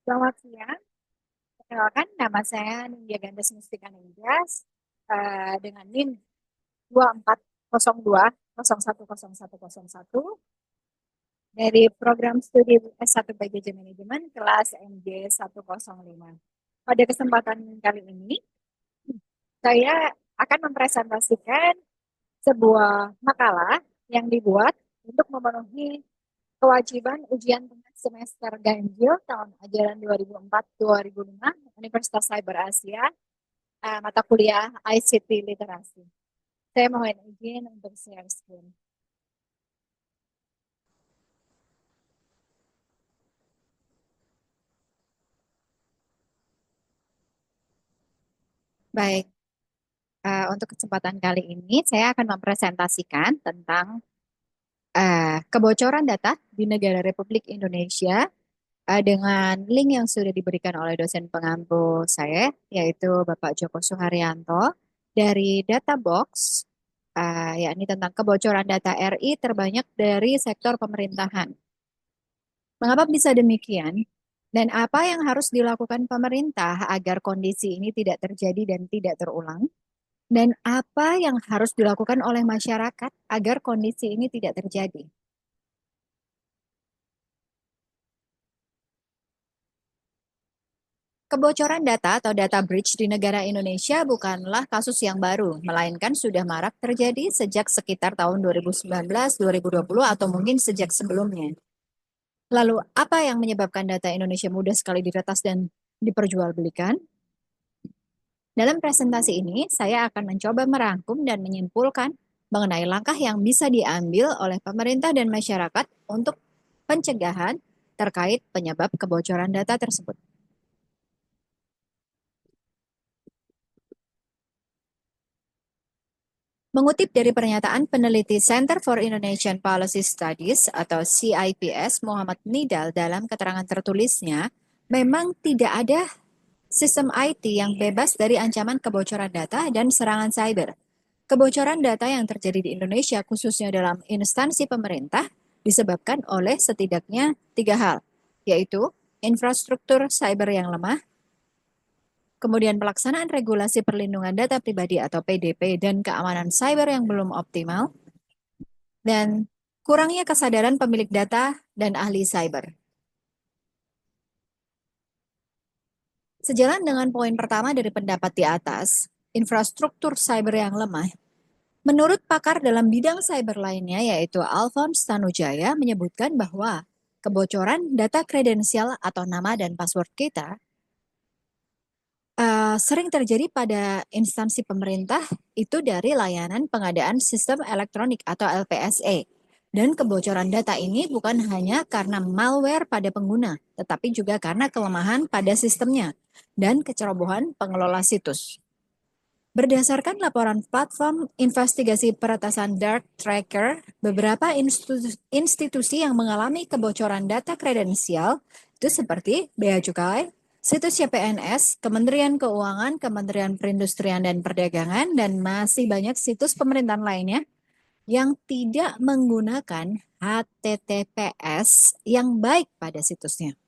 Selamat siang, perkenalkan nama saya Nindya Gandes Mustika Ningtyas dengan NIM 2402010101 dari program studi S1 Baggage Management kelas MJ 105. Pada kesempatan kali ini, saya akan mempresentasikan sebuah makalah yang dibuat untuk memenuhi kewajiban ujian tengah semester ganjil tahun ajaran 2004-2005 Universitas Cyber Asia, mata kuliah ICT Literasi. Saya mohon izin untuk share screen. Baik, untuk kesempatan kali ini saya akan mempresentasikan tentang kebocoran data di negara Republik Indonesia dengan link yang sudah diberikan oleh dosen pengampu saya, yaitu Bapak Joko Suharyanto dari Databox, yakni tentang kebocoran data RI terbanyak dari sektor pemerintahan. Mengapa bisa demikian? Dan apa yang harus dilakukan pemerintah agar kondisi ini tidak terjadi dan tidak terulang? Dan apa yang harus dilakukan oleh masyarakat agar kondisi ini tidak terjadi? Kebocoran data atau data breach di negara Indonesia bukanlah kasus yang baru, melainkan sudah marak terjadi sejak sekitar tahun 2019, 2020, atau mungkin sejak sebelumnya. Lalu, apa yang menyebabkan data Indonesia mudah sekali diretas dan diperjualbelikan? Dalam presentasi ini, saya akan mencoba merangkum dan menyimpulkan mengenai langkah yang bisa diambil oleh pemerintah dan masyarakat untuk pencegahan terkait penyebab kebocoran data tersebut. Mengutip dari pernyataan peneliti Center for Indonesian Policy Studies atau CIPS Muhammad Nidal dalam keterangan tertulisnya, memang tidak ada sistem IT yang bebas dari ancaman kebocoran data dan serangan cyber. Kebocoran data yang terjadi di Indonesia, khususnya dalam instansi pemerintah, disebabkan oleh setidaknya tiga hal, yaitu infrastruktur cyber yang lemah, kemudian pelaksanaan regulasi perlindungan data pribadi atau PDP dan keamanan cyber yang belum optimal, dan kurangnya kesadaran pemilik data dan ahli cyber. Sejalan dengan poin pertama dari pendapat di atas, infrastruktur cyber yang lemah, menurut pakar dalam bidang cyber lainnya yaitu Alphonse Tanujaya menyebutkan bahwa kebocoran data kredensial atau nama dan password kita sering terjadi pada instansi pemerintah itu dari layanan pengadaan sistem elektronik atau LPSE. Dan kebocoran data ini bukan hanya karena malware pada pengguna, tetapi juga karena kelemahan pada sistemnya dan kecerobohan pengelola situs. Berdasarkan laporan platform investigasi peretasan Dark Tracker, beberapa institusi yang mengalami kebocoran data kredensial itu seperti Bea Cukai, situs CPNS, Kementerian Keuangan, Kementerian Perindustrian dan Perdagangan, dan masih banyak situs pemerintahan lainnya yang tidak menggunakan HTTPS yang baik pada situsnya.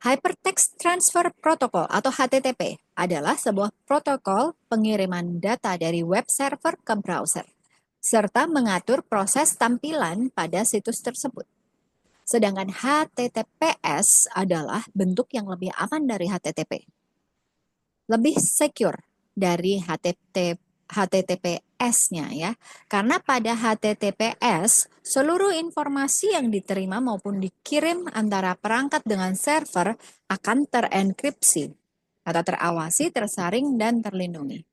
Hypertext Transfer Protocol atau HTTP adalah sebuah protokol pengiriman data dari web server ke browser, serta mengatur proses tampilan pada situs tersebut. Sedangkan HTTPS adalah bentuk yang lebih aman dari HTTP, lebih secure dari HTTPS-nya ya. Karena pada HTTPS, seluruh informasi yang diterima maupun dikirim antara perangkat dengan server akan terenkripsi atau terawasi, tersaring, dan terlindungi.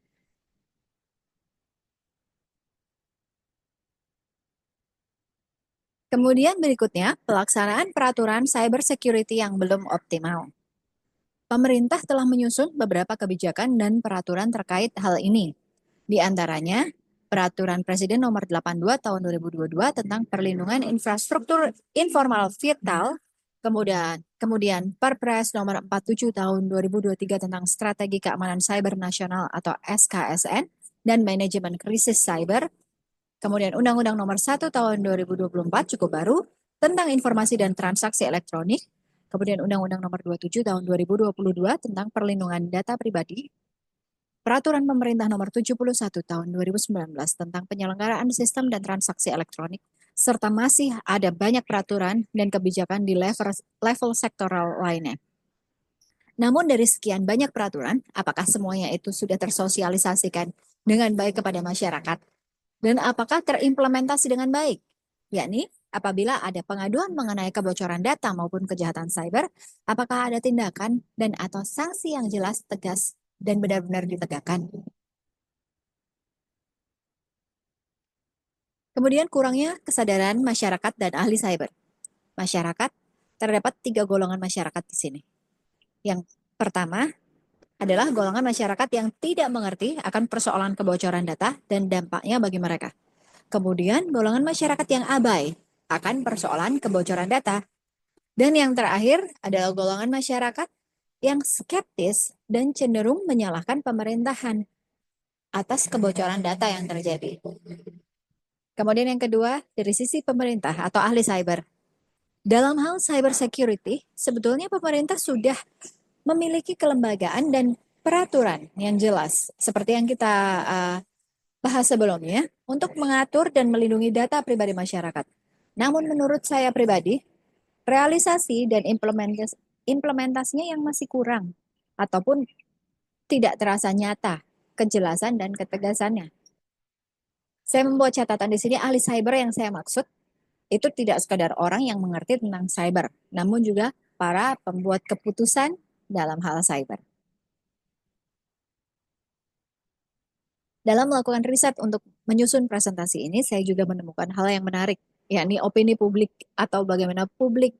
Kemudian berikutnya, pelaksanaan peraturan cyber security yang belum optimal. Pemerintah telah menyusun beberapa kebijakan dan peraturan terkait hal ini. Di antaranya, Peraturan Presiden Nomor 82 Tahun 2022 tentang perlindungan infrastruktur informal vital, kemudian Perpres Nomor 47 Tahun 2023 tentang Strategi Keamanan Cyber Nasional atau SKSN dan Manajemen Krisis Cyber, kemudian Undang-Undang Nomor 1 Tahun 2024 cukup baru tentang informasi dan transaksi elektronik, Kemudian Undang-Undang Nomor 27 Tahun 2022 tentang Perlindungan Data Pribadi, Peraturan Pemerintah Nomor 71 Tahun 2019 tentang penyelenggaraan sistem dan transaksi elektronik, serta masih ada banyak peraturan dan kebijakan di level sektoral lainnya. Namun dari sekian banyak peraturan, apakah semuanya itu sudah tersosialisasikan dengan baik kepada masyarakat? Dan apakah terimplementasi dengan baik? Yakni, apabila ada pengaduan mengenai kebocoran data maupun kejahatan cyber, apakah ada tindakan dan atau sanksi yang jelas, tegas, dan benar-benar ditegakkan? Kemudian kurangnya kesadaran masyarakat dan ahli cyber. Masyarakat, terdapat 3 golongan masyarakat di sini. Yang pertama adalah golongan masyarakat yang tidak mengerti akan persoalan kebocoran data dan dampaknya bagi mereka. Kemudian golongan masyarakat yang abai akan persoalan kebocoran data. Dan yang terakhir adalah golongan masyarakat yang skeptis dan cenderung menyalahkan pemerintahan atas kebocoran data yang terjadi. Kemudian yang kedua, dari sisi pemerintah atau ahli cyber. Dalam hal cyber security, sebetulnya pemerintah sudah memiliki kelembagaan dan peraturan yang jelas, seperti yang kita bahas sebelumnya, untuk mengatur dan melindungi data pribadi masyarakat. Namun menurut saya pribadi, realisasi dan implementasinya yang masih kurang, ataupun tidak terasa nyata, kejelasan dan ketegasannya. Saya membuat catatan di sini, ahli cyber yang saya maksud itu tidak sekadar orang yang mengerti tentang cyber, namun juga para pembuat keputusan dalam hal cyber. Dalam melakukan riset untuk menyusun presentasi ini, saya juga menemukan hal yang menarik, yakni opini publik atau bagaimana publik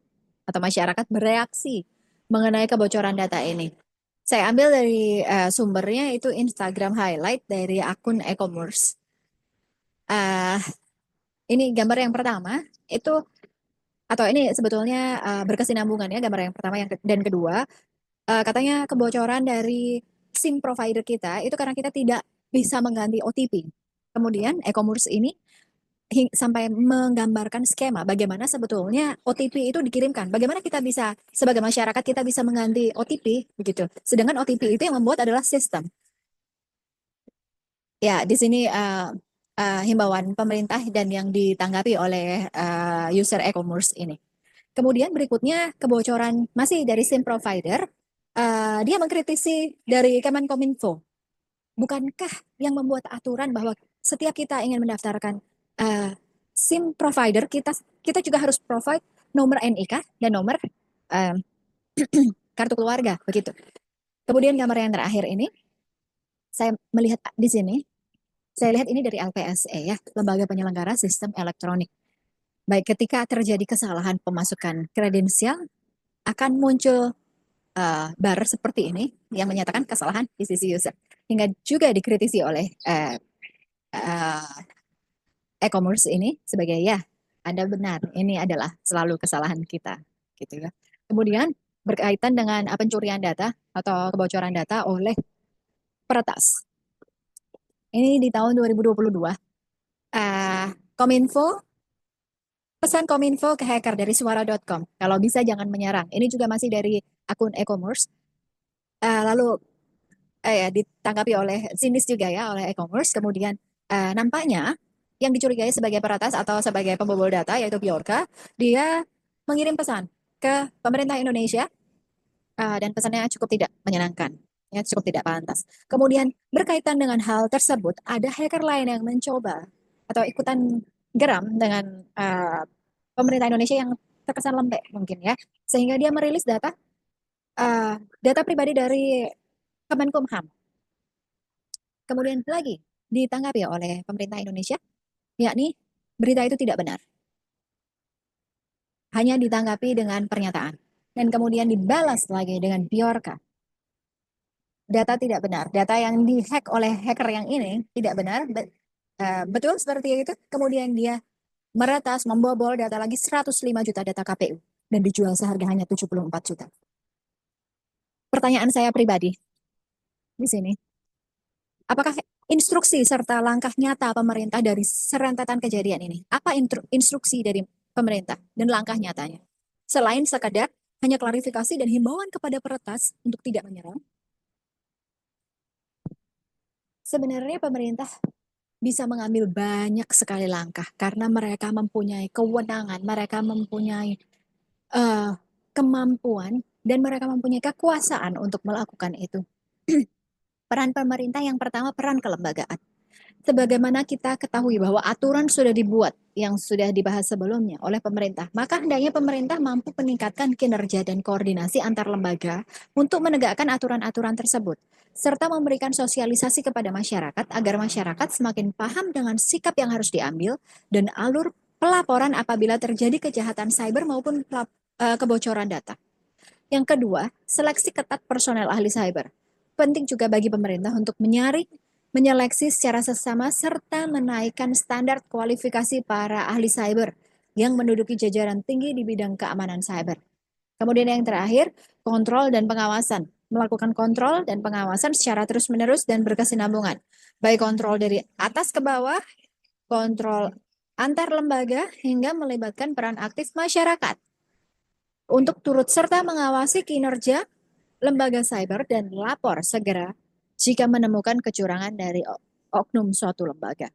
atau masyarakat bereaksi mengenai kebocoran data ini. Saya ambil dari sumbernya itu Instagram highlight dari akun e-commerce. Uh, ini gambar yang pertama itu, atau ini sebetulnya berkesinambungan ya, gambar yang pertama dan kedua. Katanya kebocoran dari SIM provider kita itu karena kita tidak bisa mengganti OTP. Kemudian e-commerce ini sampai menggambarkan skema bagaimana sebetulnya OTP itu dikirimkan. Bagaimana kita bisa sebagai masyarakat kita bisa mengganti OTP begitu. Sedangkan OTP itu yang membuat adalah sistem. Ya, di sini himbauan pemerintah dan yang ditanggapi oleh user e-commerce ini. Kemudian berikutnya kebocoran masih dari SIM provider. Dia mengkritisi dari Kemenkominfo. Bukankah yang membuat aturan bahwa setiap kita ingin mendaftarkan SIM provider, kita juga harus provide nomor NIK dan nomor uh, kartu keluarga, begitu. Kemudian gambar yang terakhir ini, saya melihat di sini, saya lihat ini dari LPSE ya, Lembaga Penyelenggara Sistem Elektronik. Baik ketika terjadi kesalahan pemasukan kredensial, akan muncul bar seperti ini yang menyatakan kesalahan di sisi user, hingga juga dikritisi oleh e-commerce ini sebagai ya, Anda benar, ini adalah selalu kesalahan kita, gitu ya. Kemudian berkaitan dengan pencurian data atau kebocoran data oleh peretas. Ini di tahun 2022, Kominfo, pesan Kominfo ke hacker dari suara.com, kalau bisa jangan menyerang. Ini juga masih dari akun e-commerce. Lalu ya, ditanggapi oleh sinis juga ya oleh e-commerce. Kemudian nampaknya yang dicurigai sebagai peretas atau sebagai pembobol data yaitu Bjorka, dia mengirim pesan ke pemerintah Indonesia dan pesannya cukup tidak menyenangkan, ya cukup tidak pantas. Kemudian berkaitan dengan hal tersebut, ada hacker lain yang mencoba atau ikutan geram dengan pemerintah Indonesia yang terkesan lembek mungkin ya, sehingga dia merilis data pribadi dari Kemenkumham. Kemudian lagi ditanggapi oleh pemerintah Indonesia, yakni berita itu tidak benar. Hanya ditanggapi dengan pernyataan. Dan kemudian dibalas lagi dengan Bjorka. Data tidak benar. Data yang dihack oleh hacker yang ini tidak benar. Betul seperti itu. Kemudian dia meretas, membobol data lagi 105 juta data KPU. Dan dijual seharga hanya 74 juta. Pertanyaan saya pribadi di sini. Apakah instruksi serta langkah nyata pemerintah dari serentetan kejadian ini? Apa instruksi dari pemerintah dan langkah nyatanya? Selain sekadar hanya klarifikasi dan himbauan kepada peretas untuk tidak menyerang. Sebenarnya pemerintah bisa mengambil banyak sekali langkah karena mereka mempunyai kewenangan, mereka mempunyai eh, kemampuan, dan mereka mempunyai kekuasaan untuk melakukan itu. Peran pemerintah yang pertama, peran kelembagaan. Sebagaimana kita ketahui bahwa aturan sudah dibuat yang sudah dibahas sebelumnya oleh pemerintah, maka hendaknya pemerintah mampu meningkatkan kinerja dan koordinasi antar lembaga untuk menegakkan aturan-aturan tersebut, serta memberikan sosialisasi kepada masyarakat agar masyarakat semakin paham dengan sikap yang harus diambil dan alur pelaporan apabila terjadi kejahatan cyber maupun kebocoran data. Yang kedua, seleksi ketat personel ahli cyber. Penting juga bagi pemerintah untuk menyaring, menyeleksi secara sesama, serta menaikkan standar kualifikasi para ahli cyber yang menduduki jajaran tinggi di bidang keamanan cyber. Kemudian yang terakhir, kontrol dan pengawasan. Melakukan kontrol dan pengawasan secara terus-menerus dan berkesinambungan. Baik kontrol dari atas ke bawah, kontrol antar lembaga, hingga melibatkan peran aktif masyarakat untuk turut serta mengawasi kinerja lembaga cyber dan lapor segera jika menemukan kecurangan dari oknum suatu lembaga.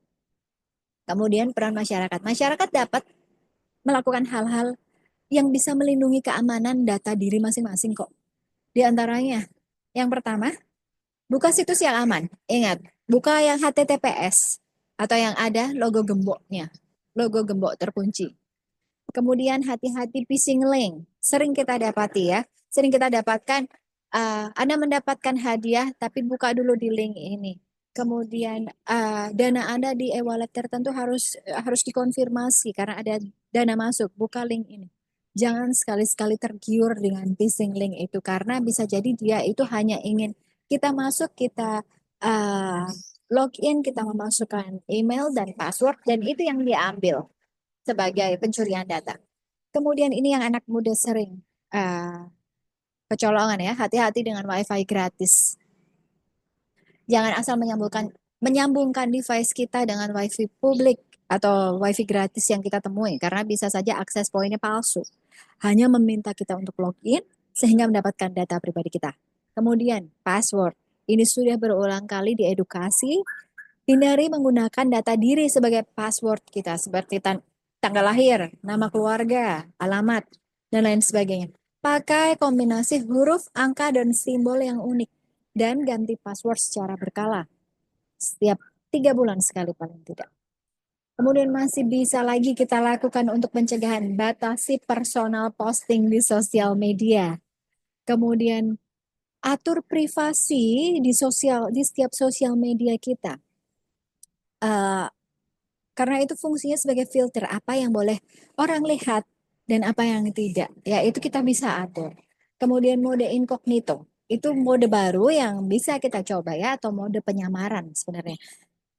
Kemudian peran masyarakat. Masyarakat dapat melakukan hal-hal yang bisa melindungi keamanan data diri masing-masing kok. Di antaranya, yang pertama, buka situs yang aman. Ingat, buka yang HTTPS atau yang ada logo gemboknya. Logo gembok terkunci. Kemudian hati-hati phishing link. Sering kita dapati ya. Sering kita dapatkan, Anda mendapatkan hadiah, tapi buka dulu di link ini. Kemudian dana Anda di e-wallet tertentu harus dikonfirmasi karena ada dana masuk. Buka link ini. Jangan sekali-sekali tergiur dengan phishing link itu karena bisa jadi dia itu hanya ingin kita masuk, kita uh, login, kita memasukkan email dan password, dan itu yang diambil sebagai pencurian data. Kemudian ini yang anak muda sering kecolongan ya, hati-hati dengan WiFi gratis. Jangan asal menyambungkan device kita dengan WiFi publik atau WiFi gratis yang kita temui, karena bisa saja akses poinnya palsu. Hanya meminta kita untuk login sehingga mendapatkan data pribadi kita. Kemudian password. Ini sudah berulang kali diedukasi. Hindari menggunakan data diri sebagai password kita, seperti tanggal lahir, nama keluarga, alamat, dan lain sebagainya. Pakai kombinasi huruf, angka, dan simbol yang unik. Dan ganti password secara berkala. Setiap 3 bulan sekali paling tidak. Kemudian masih bisa lagi kita lakukan untuk pencegahan, batasi personal posting di sosial media. Kemudian atur privasi di setiap sosial media kita. Karena itu fungsinya sebagai filter apa yang boleh orang lihat dan apa yang tidak. Ya, itu kita bisa atur. Kemudian mode incognito. Itu mode baru yang bisa kita coba ya, atau mode penyamaran sebenarnya.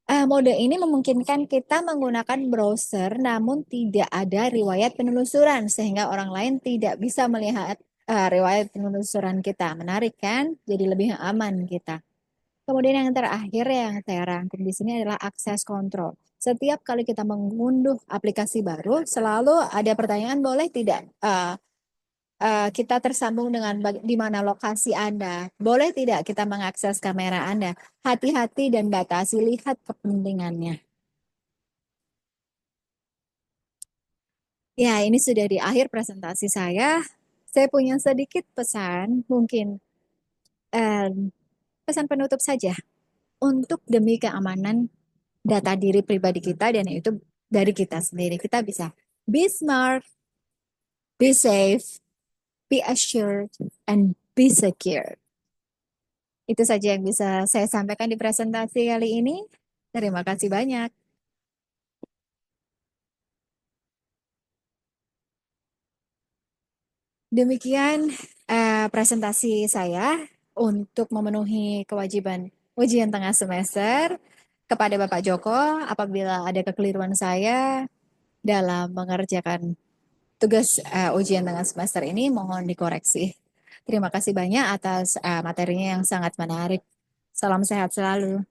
Mode ini memungkinkan kita menggunakan browser namun tidak ada riwayat penelusuran sehingga orang lain tidak bisa melihat riwayat penelusuran kita. Menarik kan? Jadi lebih aman kita. Kemudian yang terakhir yang saya rangkum di sini adalah akses kontrol. Setiap kali kita mengunduh aplikasi baru, selalu ada pertanyaan, boleh tidak kita tersambung dengan di mana lokasi Anda? Boleh tidak kita mengakses kamera Anda? Hati-hati dan batasi, lihat kepentingannya. Ya, ini sudah di akhir presentasi saya. Saya punya sedikit pesan, mungkin eh, pesan penutup saja. Untuk demi keamanan data diri pribadi kita dan itu dari kita sendiri. Kita bisa be smart, be safe, be assured, and be secure. Itu saja yang bisa saya sampaikan di presentasi kali ini. Terima kasih banyak. Demikian presentasi saya untuk memenuhi kewajiban ujian tengah semester kepada Bapak Joko. Apabila ada kekeliruan saya dalam mengerjakan tugas ujian tengah semester ini, mohon dikoreksi. Terima kasih banyak atas materinya yang sangat menarik. Salam sehat selalu.